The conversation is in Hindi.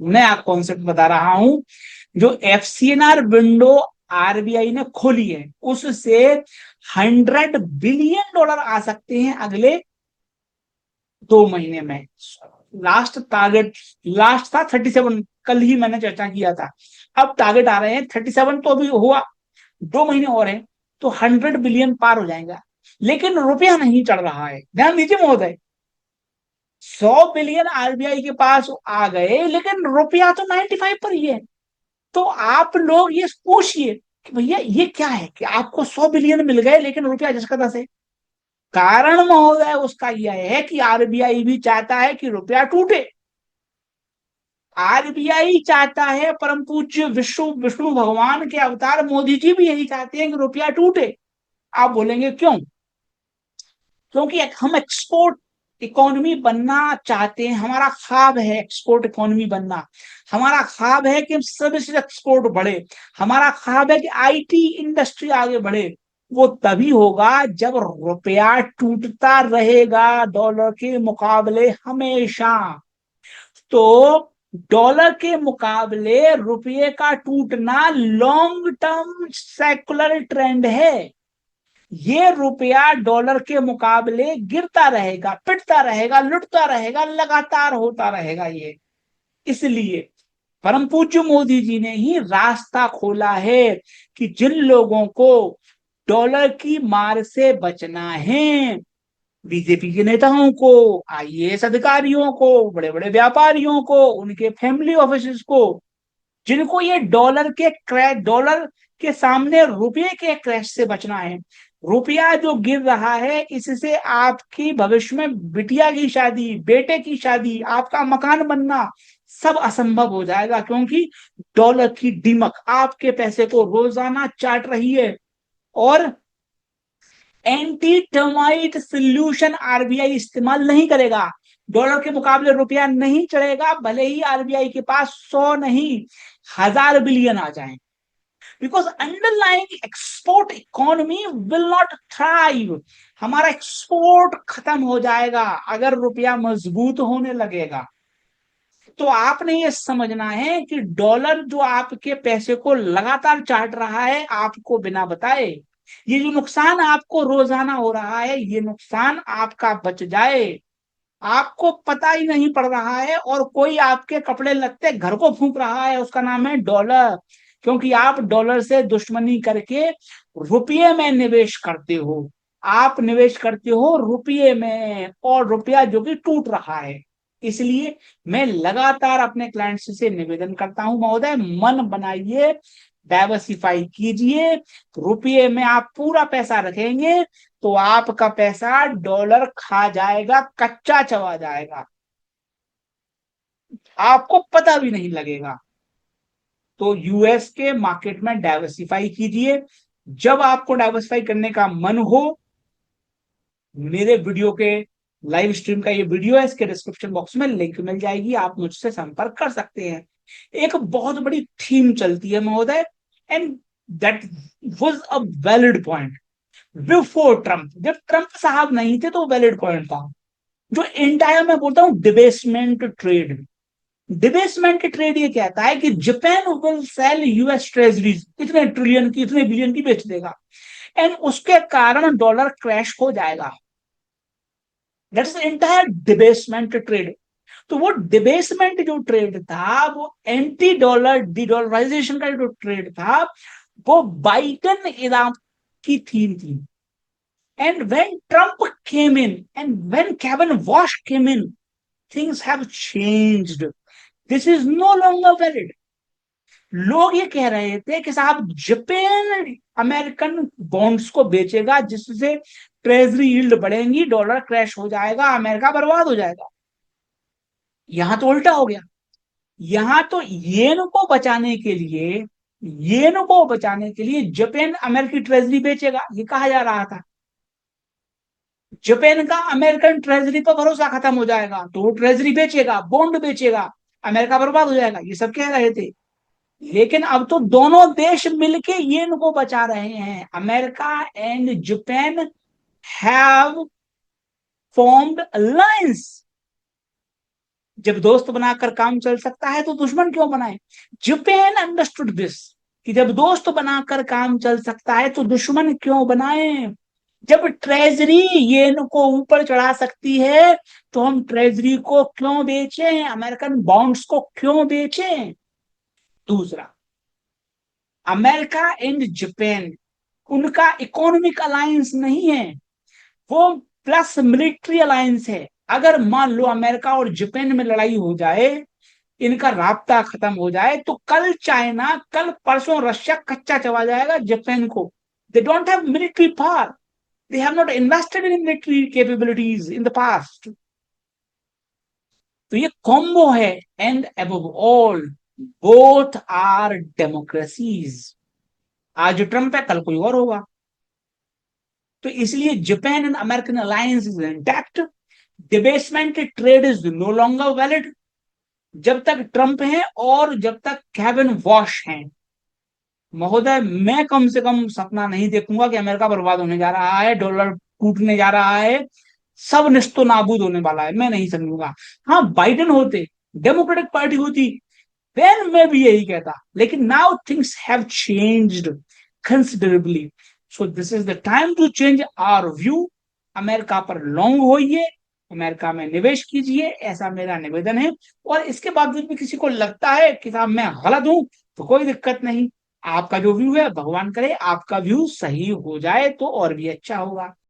नया कॉन्सेप्ट बता रहा हूं। जो एफसीएनआर विंडो आरबीआई ने खोली है उससे 100 बिलियन डॉलर आ सकते हैं अगले 2 महीने में। लास्ट टारगेट, लास्ट था 37, कल ही मैंने चर्चा किया था। अब टारगेट आ रहे हैं 37, तो अभी हुआ 2 महीने और हैं, तो 100 बिलियन पार हो जाएगा। लेकिन रुपया नहीं चढ़ रहा है, ध्यान दीजिए महोदय। 100 बिलियन आरबीआई के पास आ गए, लेकिन रुपया तो 95 पर ही है। तो आप लोग ये पूछिए कि भैया ये क्या है कि आपको 100 बिलियन मिल गए लेकिन रुपया जिसका तस है। कारण महोदय उसका यह है कि आरबीआई भी चाहता है कि रुपया टूटे। आरबीआई चाहता है, परम पूज्य विष्णु विष्णु भगवान के अवतार मोदी जी भी यही चाहते हैं कि रुपया टूटे। आप बोलेंगे क्यों? क्योंकि हम एक्सपोर्ट इकोनॉमी बनना चाहते हैं, हमारा ख्वाब है एक्सपोर्ट इकोनॉमी बनना। हमारा ख्वाब है कि सर्विस एक्सपोर्ट बढ़े। हमारा ख्वाब है कि आईटी इंडस्ट्री आगे बढ़े। वो तभी होगा जब रुपया टूटता रहेगा डॉलर के मुकाबले हमेशा। तो डॉलर के मुकाबले रुपये का टूटना लॉन्ग टर्म सेकुलर ट्रेंड है। ये रुपया डॉलर के मुकाबले गिरता रहेगा, पिटता रहेगा, लुटता रहेगा, लगातार होता रहेगा ये। इसलिए परम पूज्य मोदी जी ने ही रास्ता खोला है कि जिन लोगों को डॉलर की मार से बचना है, बीजेपी के नेताओं को, आईएएस अधिकारियों को, बड़े बड़े व्यापारियों को, उनके फैमिली ऑफिस को, जिनको ये डॉलर के क्रैश, डॉलर के सामने रुपये के क्रैश से बचना है। रुपया जो गिर रहा है इससे आपकी भविष्य में बिटिया की शादी, बेटे की शादी, आपका मकान बनना सब असंभव हो जाएगा, क्योंकि डॉलर की दीमक आपके पैसे को रोजाना चाट रही है। और एंटी टर्माइट सोल्यूशन आरबीआई इस्तेमाल नहीं करेगा। डॉलर के मुकाबले रुपया नहीं चढ़ेगा, भले ही आरबीआई के पास 100 नहीं 1000 बिलियन आ जाए। Because underlying export economy will not thrive. हमारा एक्सपोर्ट खत्म हो जाएगा अगर रुपया मजबूत होने लगेगा। तो आपने ये समझना है कि डॉलर जो आपके पैसे को लगातार चाट रहा है आपको बिना बताए, ये जो नुकसान आपको रोजाना हो रहा है ये नुकसान आपका बच जाए, आपको पता ही नहीं पड़ रहा है। और कोई आपके कपड़े लगते घर को फूंक रहा है, उसका नाम है डॉलर। क्योंकि आप डॉलर से दुश्मनी करके रुपये में निवेश करते हो। आप निवेश करते हो रुपये में, और रुपया जो कि टूट रहा है। इसलिए मैं लगातार अपने क्लाइंट्स से निवेदन करता हूं, महोदय मन बनाइए, डाइवर्सिफाई कीजिए। रुपये में आप पूरा पैसा रखेंगे तो आपका पैसा डॉलर खा जाएगा, कच्चा चबा जाएगा, आपको पता भी नहीं लगेगा। तो यूएस के मार्केट में डाइवर्सिफाई कीजिए। जब आपको डाइवर्सिफाई करने का मन हो, मेरे वीडियो के लाइव स्ट्रीम का ये वीडियो है, इसके डिस्क्रिप्शन बॉक्स में लिंक मिल जाएगी, आप मुझसे संपर्क कर सकते हैं। एक बहुत बड़ी थीम चलती है महोदय, and that was a valid point before Trump. जब ट्रम्प साहब नहीं थे तो वैलिड पॉइंट था, जो इंटायर मैं बोलता हूं डिबेसमेंट ट्रेड। डिबेसमेंट ट्रेड ये कहता है कि Japan will sell US treasuries, इतने ट्रिलियन की, इतने बिलियन की बेच देगा, एंड उसके कारण डॉलर क्रैश हो जाएगा। That is entire debasement trade. तो वो डिबेसमेंट जो ट्रेड था, वो एंटी डॉलर डिडॉलराइजेशन का जो ट्रेड था, वो बाइडन इराक की थीम थी। And when Trump came in and when Kevin Warsh came in, things have changed. This is no longer valid. लोग ये कह रहे थे कि साहब जापान अमेरिकन बॉन्ड्स को बेचेगा जिससे ट्रेजरी यील्ड बढ़ेंगी, डॉलर क्रैश हो जाएगा, अमेरिका बर्बाद हो जाएगा। यहां तो उल्टा हो गया। यहां तो येन को बचाने के लिए जापान अमेरिकी ट्रेजरी बेचेगा, ये कहा जा रहा था। जापान का अमेरिकन ट्रेजरी पर भरोसा खत्म हो जाएगा तो वो ट्रेजरी बेचेगा, बॉन्ड बेचेगा, अमेरिका बर्बाद हो जाएगा, ये सब कह रहे थे। लेकिन अब तो दोनों देश मिलके येन को बचा रहे हैं। America and Japan have formed alliance. जब दोस्त बनाकर काम चल सकता है तो दुश्मन क्यों बनाए? जापान अंडरस्टूड दिस, कि जब दोस्त बनाकर काम चल सकता है तो दुश्मन क्यों बनाए? जब ट्रेजरी येन को ऊपर चढ़ा सकती है तो हम ट्रेजरी को क्यों बेचें, अमेरिकन बॉन्ड्स को क्यों बेचें? दूसरा, अमेरिका एंड जापान, उनका इकोनॉमिक अलायंस नहीं है, वो प्लस मिलिट्री अलायंस है। अगर मान लो अमेरिका और जापान में लड़ाई हो जाए, इनका राब्ता खत्म हो जाए, तो कल चाइना, कल परसों रशिया कच्चा चबा जाएगा जापान को। They don't have military power, they have not invested in military capabilities in the past. तो ये कॉम्बो है। And above all, both are democracies. आज ट्रंप है, कल कोई और होगा। तो इसलिए Japan and American alliance is intact. Debasement trade is no longer valid जब तक ट्रंप है और जब तक केविन वॉश है। महोदय, मैं कम से कम सपना नहीं देखूंगा कि अमेरिका बर्बाद होने जा रहा है, डॉलर टूटने जा रहा है, सब निस्तो नाबूद होने वाला है, मैं नहीं समझूंगा। हाँ, बाइडेन होते, डेमोक्रेटिक पार्टी होती, देन मैं भी यही कहता। लेकिन now things have changed considerably, so this is the time to change our view. America पर लॉन्ग होइए, अमेरिका में निवेश कीजिए, ऐसा मेरा निवेदन है। और इसके बावजूद भी किसी को लगता है कि साहब मैं गलत हूं, तो कोई दिक्कत नहीं। आपका जो व्यू है, भगवान करे आपका व्यू सही हो जाए तो और भी अच्छा होगा।